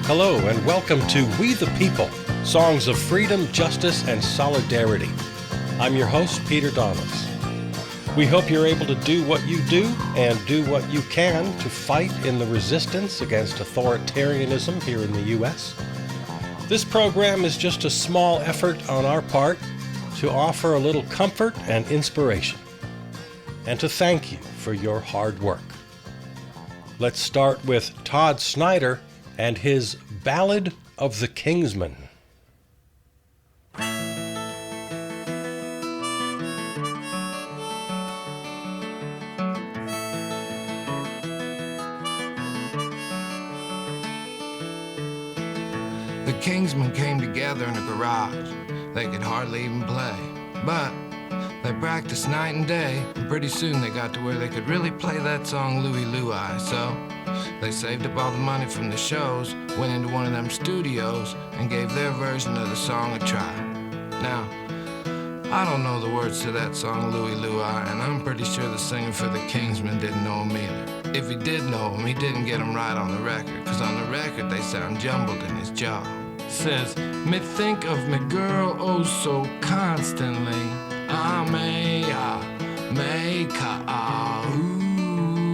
Hello and welcome to We the People, songs of freedom, justice, and solidarity. I'm your host, Peter Donalds. We hope you're able to do what you do and do what you can to fight in the resistance against authoritarianism here in the U.S. This program is just a small effort on our part to offer a little comfort and inspiration, and to thank you for your hard work. Let's start with Todd Snyder and his Ballad of the Kingsman. The Kingsmen came together in a garage. They could hardly even play, but they practiced night and day, and pretty soon they got to where they could really play that song Louie Louie. So they saved up all the money from the shows, went into one of them studios, and gave their version of the song a try. Now, I don't know the words to that song Louie Louie, and I'm pretty sure the singer for the Kingsmen didn't know him either. If he did know him, he didn't get him right on the record, 'cause on the record they sound jumbled in his jaw. Says, me think of me girl oh so constantly. I may ooh,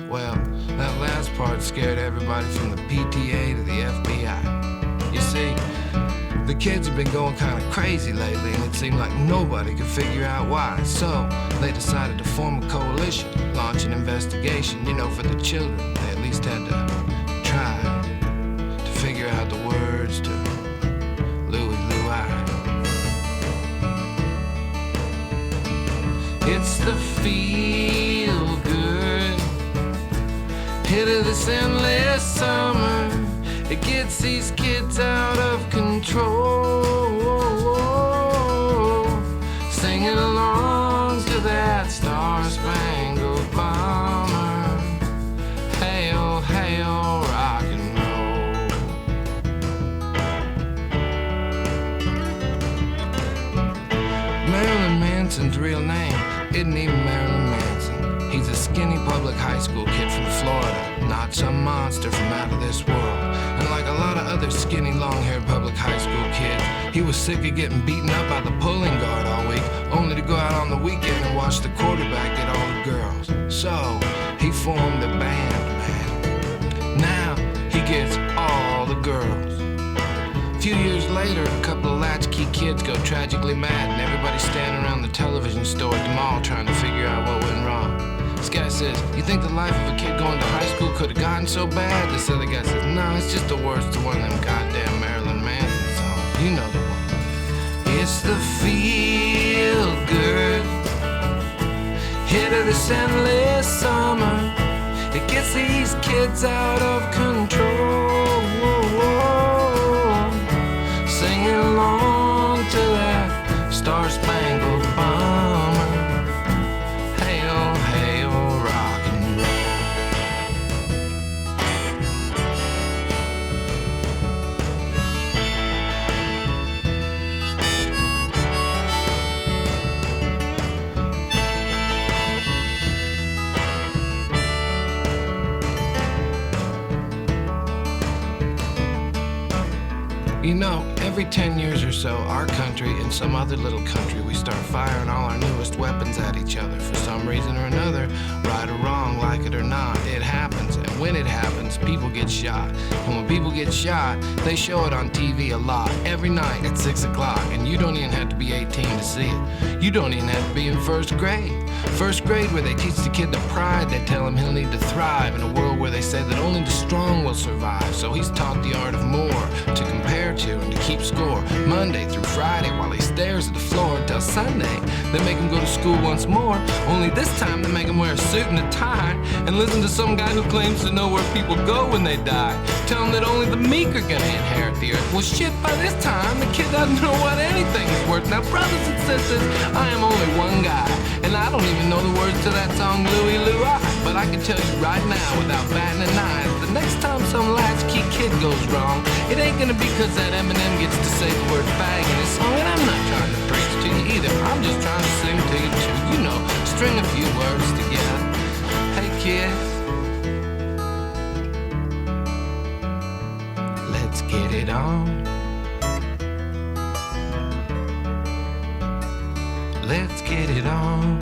Well, that last part scared everybody from the PTA to the FBI. You see, the kids have been going kind of crazy lately, and it seemed like nobody could figure out why. So they decided to form a coalition, launch an investigation. You know, for the children, they at least had to try to figure out the words to Louie Louie. It's the feel good hit of this endless summer. It gets these kids out of control, singing along to that star-spangled bomber. Hey, oh, rock and roll. Marilyn Manson's real name isn't even Marilyn Manson. He's a skinny public high school kid from Florida, not some monster from out of this world. And like a lot of other skinny, long-haired public high school kids, he was sick of getting beaten up by the pulling guard all week, only to go out on the weekend and watch the quarterback get all the girls. So he formed a band, man. Now he gets all the girls. A few years later, a couple of latchkey kids go tragically mad, and everybody's standing around the television store at the mall trying to figure out what went wrong. This guy says, you think the life of a kid going to high school could have gotten so bad? This other guy says, no, it's just the words to one of them goddamn Marilyn Manson songs. You know the one. It's the feel good hit of this endless summer. It gets these kids out of control, singing along to that star-spangled bomber. Hey, oh, rock and You know, every 10 years or so, our country and some other little country, we start firing all our newest weapons at each other for some reason or another, right or wrong, like it or not. It happens, and when it happens, people get shot. And when people get shot, they show it on TV a lot, every night at 6 o'clock, and you don't even have to be 18 to see it. You don't even have to be in first grade. First grade, where they teach the kid the pride, they tell him he'll need to thrive in a world where they say that only the strong will survive. So he's taught the art of more, to compare to and to keep score, Monday through Friday, while he stares at the floor until Sunday. They make him go to school once more, only this time they make him wear a suit and a tie, and listen to some guy who claims to know where people go when they die. Tell him that only the meek are gonna inherit the earth. Well shit, by this time the kid doesn't know what anything is worth. Now brothers and sisters, I am only one guy, and I don't even know the words to that song Louie Louie, but I can tell you right now without batting an eye, the next time some latchkey kid goes wrong, it ain't gonna be 'cause that Eminem gets to say the word fag in his song. And I'm not trying to preach to you either, I'm just trying to sing to you too. You know, string a few words together. Hey kid, let's get it on.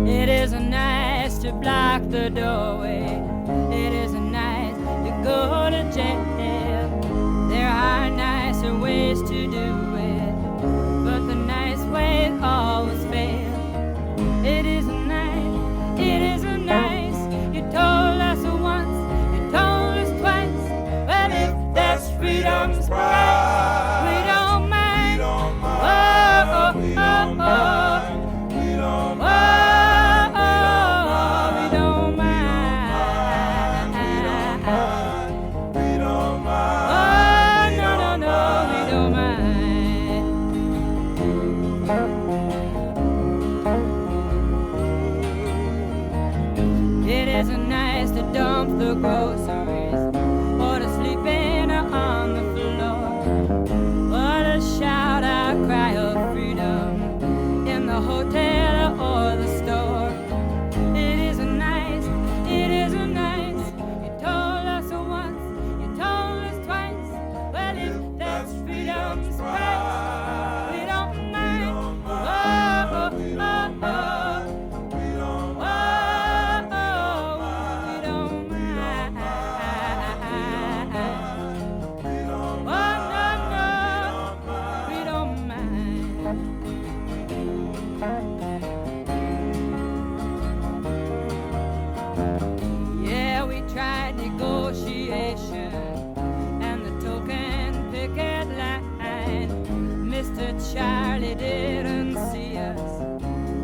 It isn't nice to block the doorway. It isn't nice to go to jail. There are nicer ways to do it, but the nice ways always fail. It isn't nice, it isn't nice. You told us once, you told us twice. But if that's freedom's price, we don't mind. We don't mind. It isn't nice to dump the groceries or to sleep in on the floor, or to shout our cry of freedom in the hotel or the store. It isn't nice, it isn't nice. You told us once, you told us twice. Well, if that's freedom's price, we don't mind. Oh, oh, oh, oh. Yeah, we tried negotiation and the token picket line. Mr. Charlie didn't see us,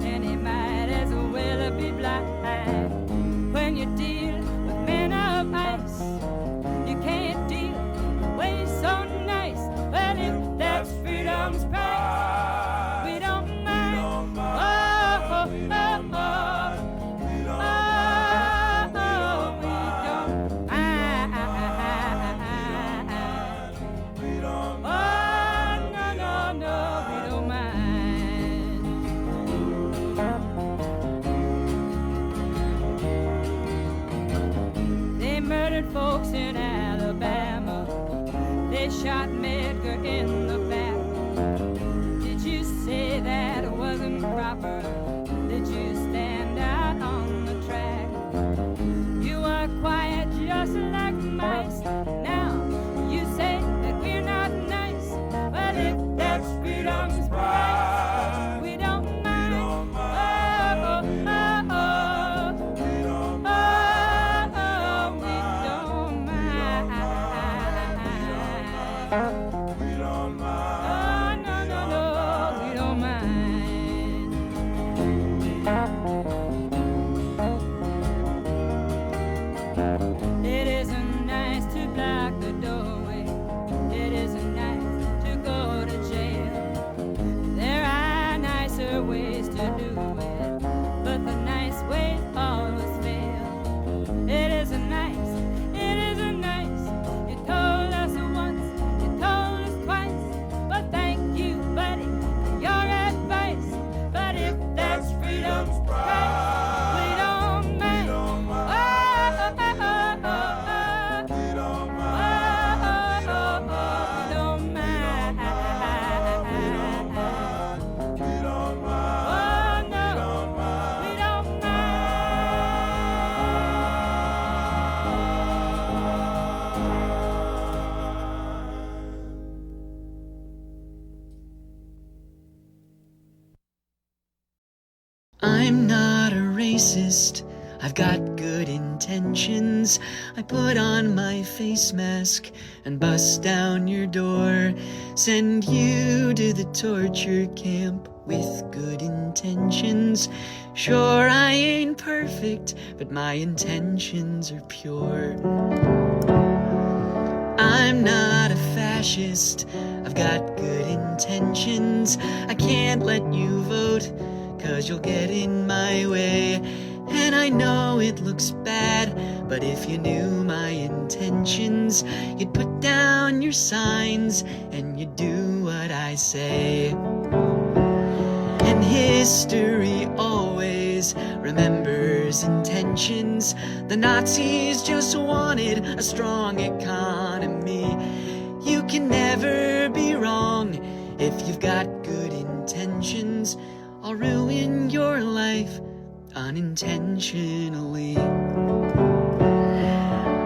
and he might as well be blind. When you deal with men of ice, you can't deal with ways so nice. But if that's freedom's price, we don't mind. Oh, oh, oh, oh. Folks in Alabama, they shot Medgar in the back. Did you say that wasn't proper? Did you stand out on the track? You are quiet just like mice. Now you say that we're not nice. But if that's freedom's price, we don't mind. Oh, oh, oh, oh. We don't mind. Oh, no, no, no, we don't mind. It isn't nice to block the doorway. It isn't nice to go to jail. There are nicer ways to do it, but the nice ways always fail. It isn't nice, it isn't nice. You told us once, you told us twice. But thank you, buddy, for your advice. But if that's freedom's price, we don't mind. Oh, oh, oh, oh, oh, oh. We don't mind. Oh, oh, oh, oh. We don't mind. We don't mind. Oh, no, we don't I'm not a racist, I've got good intentions. I put on my face mask and bust down your door, send you to the torture camp with good intentions. Sure, I ain't perfect, but my intentions are pure. I'm not a fascist, fascist. I've got good intentions. I can't let you vote, 'cause you'll get in my way. And I know it looks bad, but if you knew my intentions, you'd put down your signs and you'd do what I say. And history always remembers intentions. The Nazis just wanted a strong economy. You can never be wrong if you've got good intentions. I'll ruin your life unintentionally.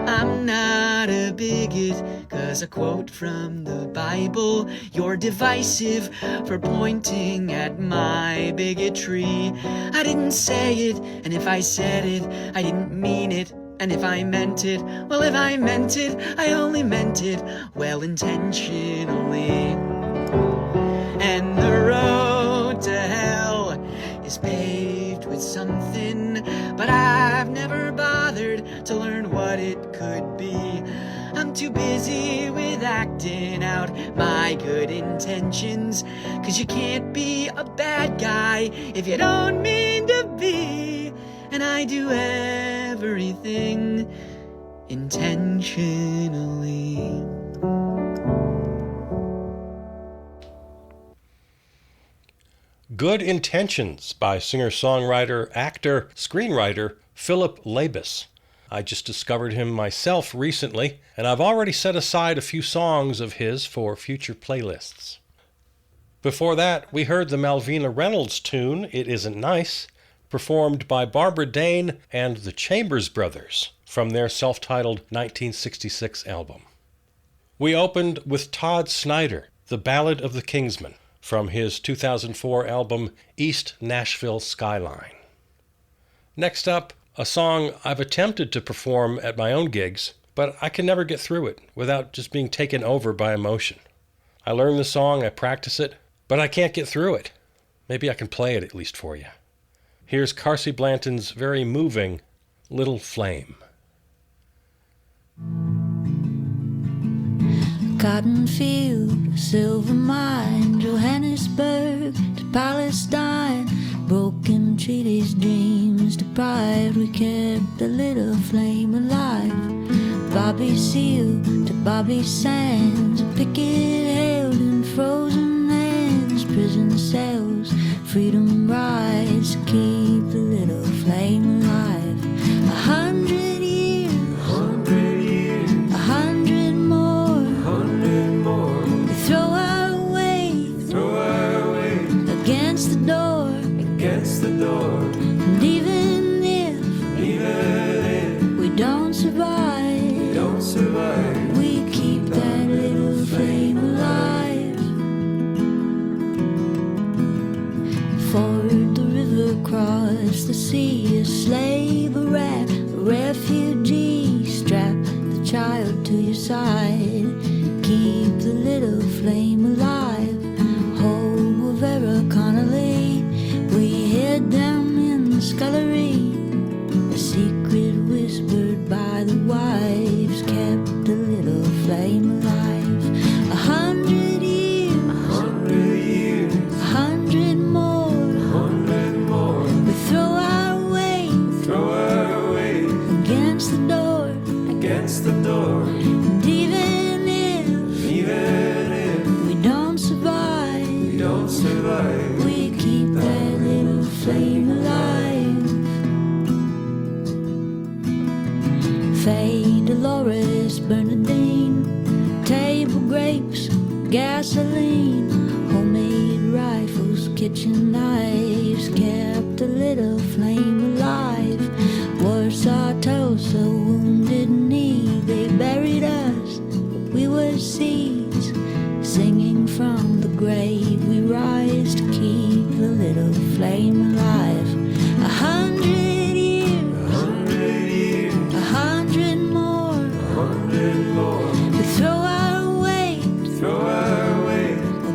I'm not a bigot, 'cause a quote from the Bible. You're divisive for pointing at my bigotry. I didn't say it, and if I said it, I didn't mean it. And if I meant it, well, if I meant it, I only meant it well intentionally. And the road to hell is paved with something, but I've never bothered to learn what it could be. I'm too busy with acting out my good intentions, 'cause you can't be a bad guy if you don't mean to be. And I do everything intentionally. Good Intentions by singer-songwriter, actor, screenwriter Philip Labus. I just discovered him myself recently, and I've already set aside a few songs of his for future playlists. Before that, we heard the Malvina Reynolds tune, It Isn't Nice, performed by Barbara Dane and the Chambers Brothers from their self-titled 1966 album. We opened with Todd Snyder, The Ballad of the Kingsman, from his 2004 album East Nashville Skyline. Next up, a song I've attempted to perform at my own gigs, but I can never get through it without just being taken over by emotion. I learn the song, I practice it, but I can't get through it. Maybe I can play it at least for you. Here's Carsey Blanton's very moving Little Flame. Cotton field, silver mine, Johannesburg to Palestine. Broken treaties, dreams deprived, we kept the little flame alive. Bobby Seale to Bobby Sands, a picket held in frozen hands. Prison cells, freedom rides, to keep the little flame alive. 100 years, 100 more, we throw our weight against the door. And even if we don't survive, we keep that little flame alive. Ford the river, cross the sea, a slave, a rat, a refugee. Strap the child to your side, keep the little flame alive. Home of Vera Connolly, we hid them in the scullery. A secret whispered by the wives kept the little flame alive. 100 years, 100 more, we throw our weight against the door. And even if we don't survive, we keep that little flame alive. Faye, Dolores, Bernadine, table grapes, gasoline, homemade rifles, kitchen knives kept a little flame alive. Warsaw, Tulsa, wounded knee, they buried us, but we were seeds. Singing from the grave, we rise to keep the little flame alive. 100 years, 100 more, we throw our weight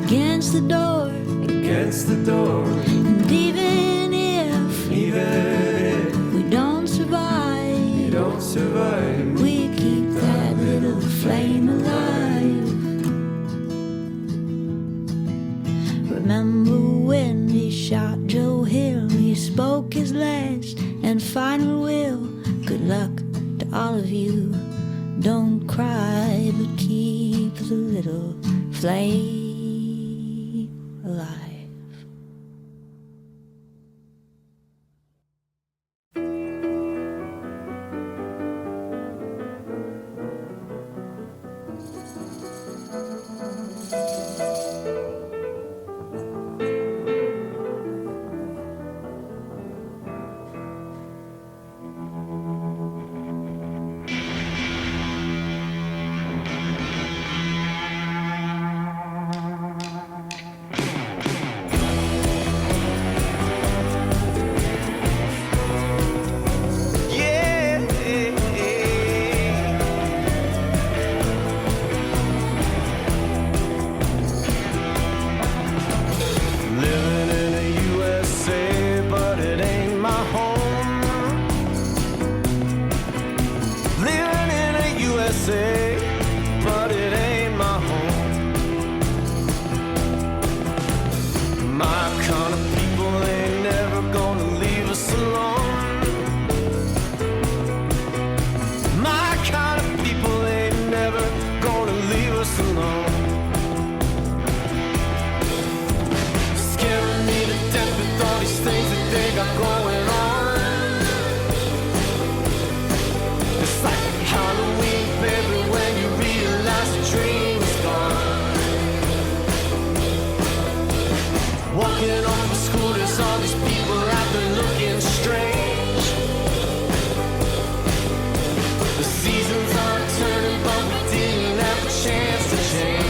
against the door. And even if we don't survive, we keep that little flame alive. keep the little flame alive. But it ain't my home. My kind of people ain't never gonna leave us alone. My kind of people ain't never gonna leave us alone. Scaring me to death with all these things that they got going on. It's like Halloween, baby, when you realize the dream is gone. Walking off the scooters, all these people have been looking strange. The seasons are turning, but we didn't have a chance to change.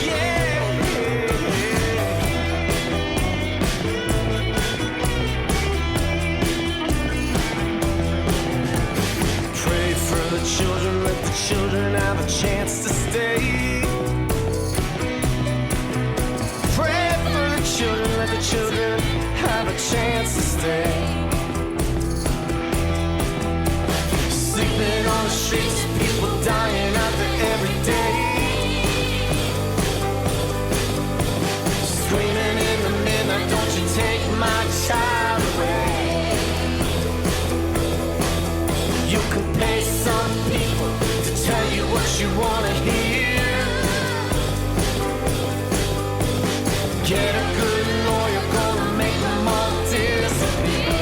Yeah. Pray for the children, let the children have a chance to stay. Pray for the children, let the children have a chance to stay. Sleeping on the streets, people dying out there every day. Screaming in the midnight, don't you take my child away. You can pay some people to tell you what you wanna hear. Get a good lawyer, gonna make them all disappear.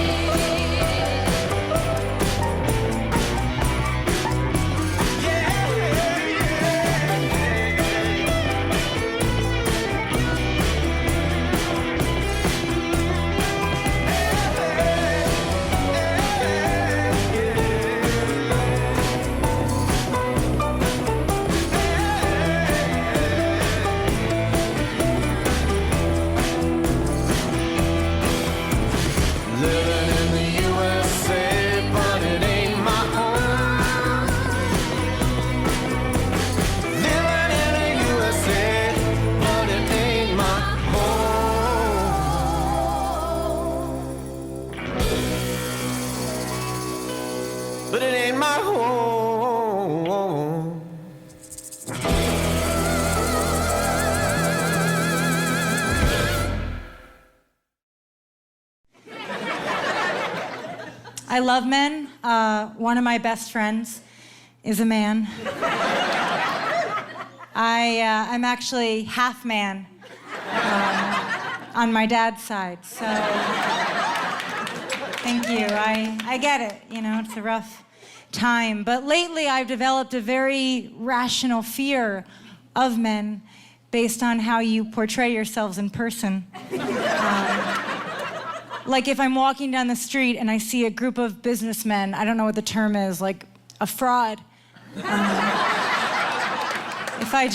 Living in the USA, but it ain't my home. Living in the USA, but it ain't my home. But it ain't my home. I love men. One of my best friends is a man. I'm actually half man on my dad's side, so thank you. I get it, you know, it's a rough time. But lately I've developed a very rational fear of men based on how you portray yourselves in person. Like if I'm walking down the street and I see a group of businessmen, I don't know what the term is, like a fraud. If I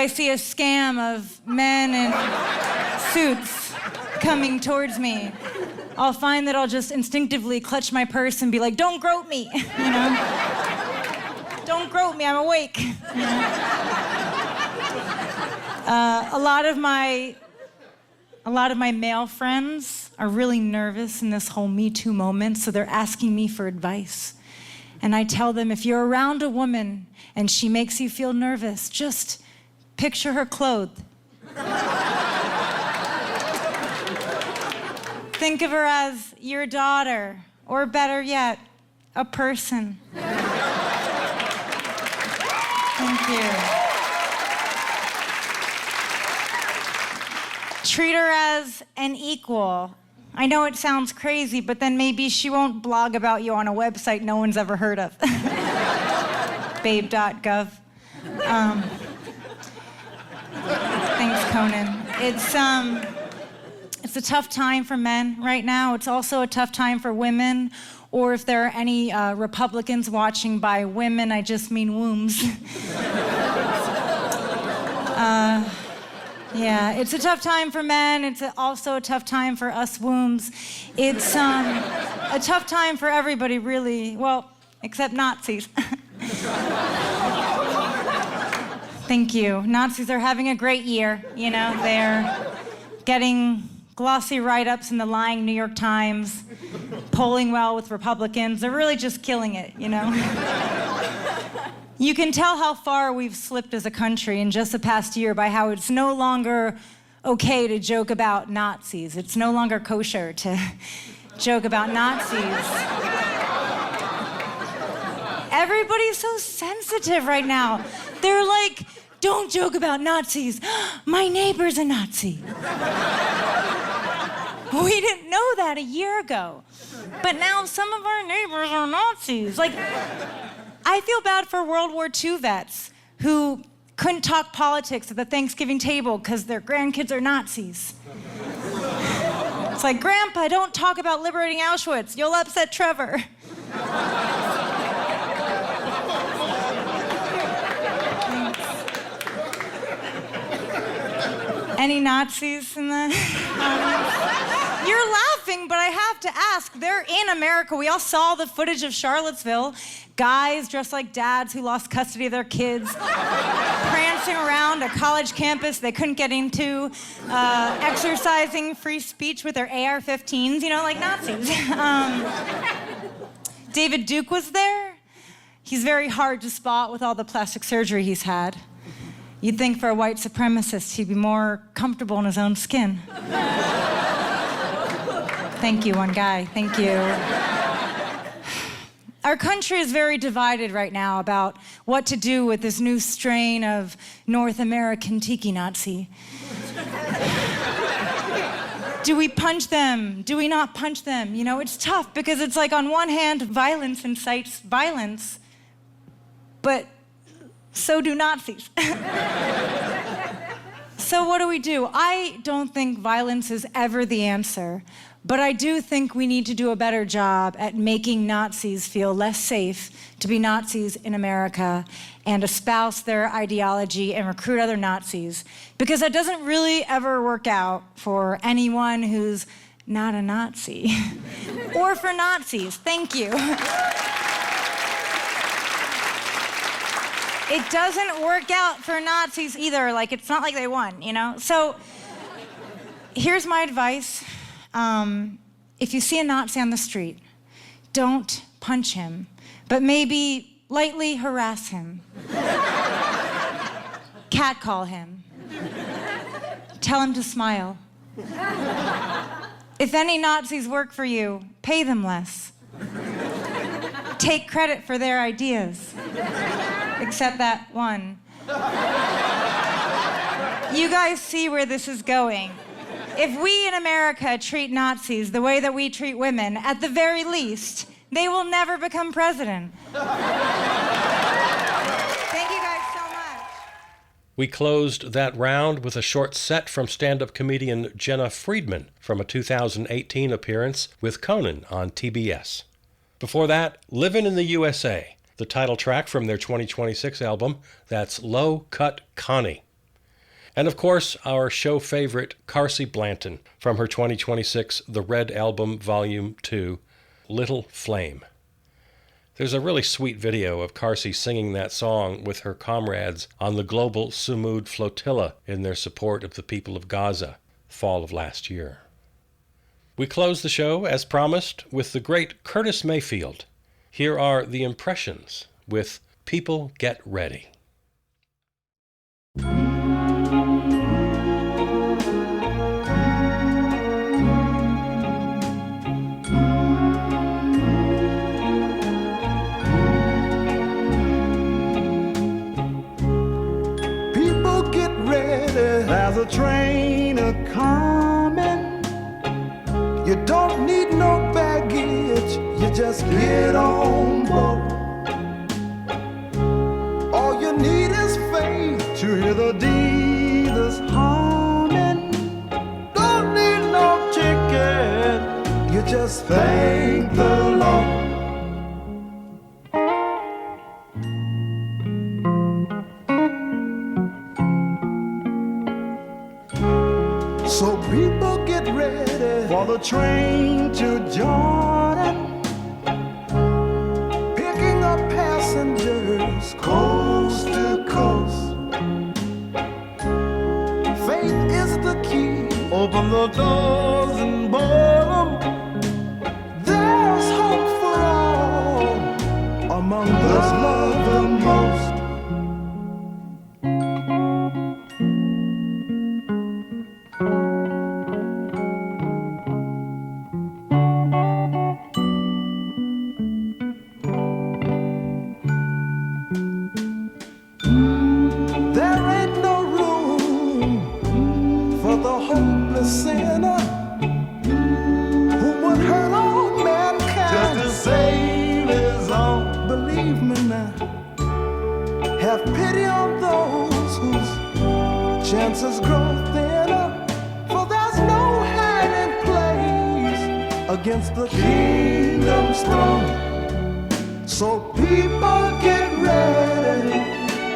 see a scam of men in suits coming towards me, I'll find that I'll just instinctively clutch my purse and be like, don't grope me, you know? Don't grope me, I'm awake. You know? A lot of my male friends are really nervous in this whole Me Too moment, so they're asking me for advice. And I tell them, if you're around a woman and she makes you feel nervous, just picture her clothed. Think of her as your daughter Or better yet, a person. Thank you. Treat her as an equal. I know it sounds crazy, but then maybe she won't blog about you on a website no one's ever heard of. Babe.gov. Thanks, Conan. It's a tough time for men right now. It's also a tough time for women, or if there are any Republicans watching, by women, I just mean wombs. Yeah, it's a tough time for men. It's also a tough time for us wombs. It's a tough time for everybody, really. Well, except Nazis. Thank you. Nazis are having a great year. You know, they're getting glossy write-ups in the lying New York Times, polling well with Republicans. They're really just killing it, you know? You can tell how far we've slipped as a country in just the past year by how it's no longer okay to joke about Nazis. It's no longer kosher to joke about Nazis. Everybody's so sensitive right now. They're like, don't joke about Nazis. My neighbor's a Nazi. We didn't know that a year ago. But now some of our neighbors are Nazis. Like, I feel bad for World War II vets who couldn't talk politics at the Thanksgiving table because their grandkids are Nazis. It's like, Grandpa, don't talk about liberating Auschwitz. You'll upset Trevor. Any Nazis in the audience? You're laughing, but I have to ask. They're in America. We all saw the footage of Charlottesville. Guys dressed like dads who lost custody of their kids, prancing around a college campus they couldn't get into, exercising free speech with their AR-15s, you know, like Nazis. David Duke was there. He's very hard to spot with all the plastic surgery he's had. You'd think for a white supremacist, he'd be more comfortable in his own skin. Thank you, one guy. Thank you. Our country is very divided right now about what to do with this new strain of North American tiki Nazi. Do we punch them? Do we not punch them? You know, it's tough because it's like on one hand, violence incites violence, but so do Nazis. So what do? I don't think violence is ever the answer, but I do think we need to do a better job at making Nazis feel less safe to be Nazis in America and espouse their ideology and recruit other Nazis, because that doesn't really ever work out for anyone who's not a Nazi. Or for Nazis. Thank you. It doesn't work out for Nazis either. Like, it's not like they won, you know? So here's my advice. If you see a Nazi on the street, don't punch him, but maybe lightly harass him. Catcall him. Tell him to smile. If any Nazis work for you, pay them less. Take credit for their ideas. Except that one. You guys see where this is going. If we in America treat Nazis the way that we treat women, at the very least, they will never become president. Thank you guys so much. We closed that round with a short set from stand-up comedian Jenna Friedman from a 2018 appearance with Conan on TBS. Before that, Livin' in the USA, the title track from their 2026 album, that's Low Cut Connie. And of course, our show favorite, Carsey Blanton, from her 2026 The Red Album Volume 2, Little Flame. There's a really sweet video of Carsey singing that song with her comrades on the Global Sumud Flotilla in their support of the people of Gaza, fall of last year. We close the show, as promised, with the great Curtis Mayfield. Here are The Impressions with People Get Ready. a train a-coming. You don't need no baggage, you just get on board. All you need is faith to hear the dealers humming. Don't need no ticket, you just thank the Lord. So people get ready for the train to Jordan, picking up passengers coast to coast. Faith is the key, open the doors and board 'em. There's hope for all among those loved the most. There ain't no room for the hopeless sinner who would hurt all mankind just to save his own. Believe me now, have pity on those whose chances grow thinner, for there's no hiding place against the kingdom's throne. So people get ready,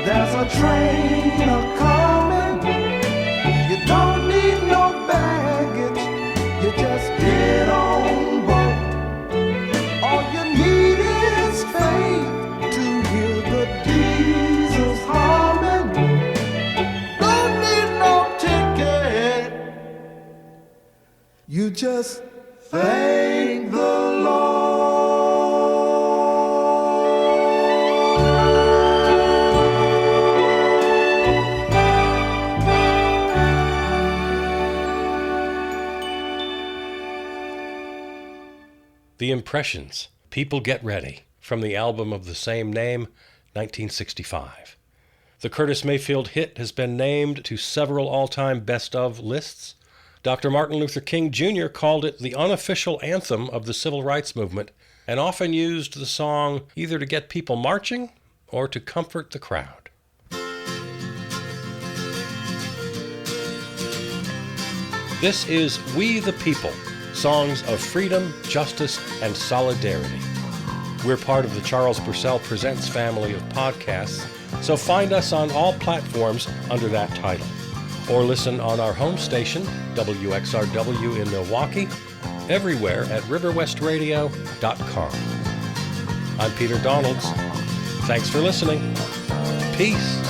there's a train a-coming. You don't need no baggage, you just get on board. All you need is faith to hear the diesels humming. Don't need no ticket, you just thank the Lord. The Impressions, People Get Ready, from the album of the same name, 1965. The Curtis Mayfield hit has been named to several all-time best-of lists. Dr. Martin Luther King Jr. called it the unofficial anthem of the civil rights movement and often used the song either to get people marching or to comfort the crowd. This is We the People, songs of freedom, justice, and solidarity. We're part of the Charles Purcell Presents family of podcasts, so find us on all platforms under that title. Or listen on our home station, WXRW in Milwaukee, everywhere at riverwestradio.com. I'm Peter Donalds. Thanks for listening. Peace.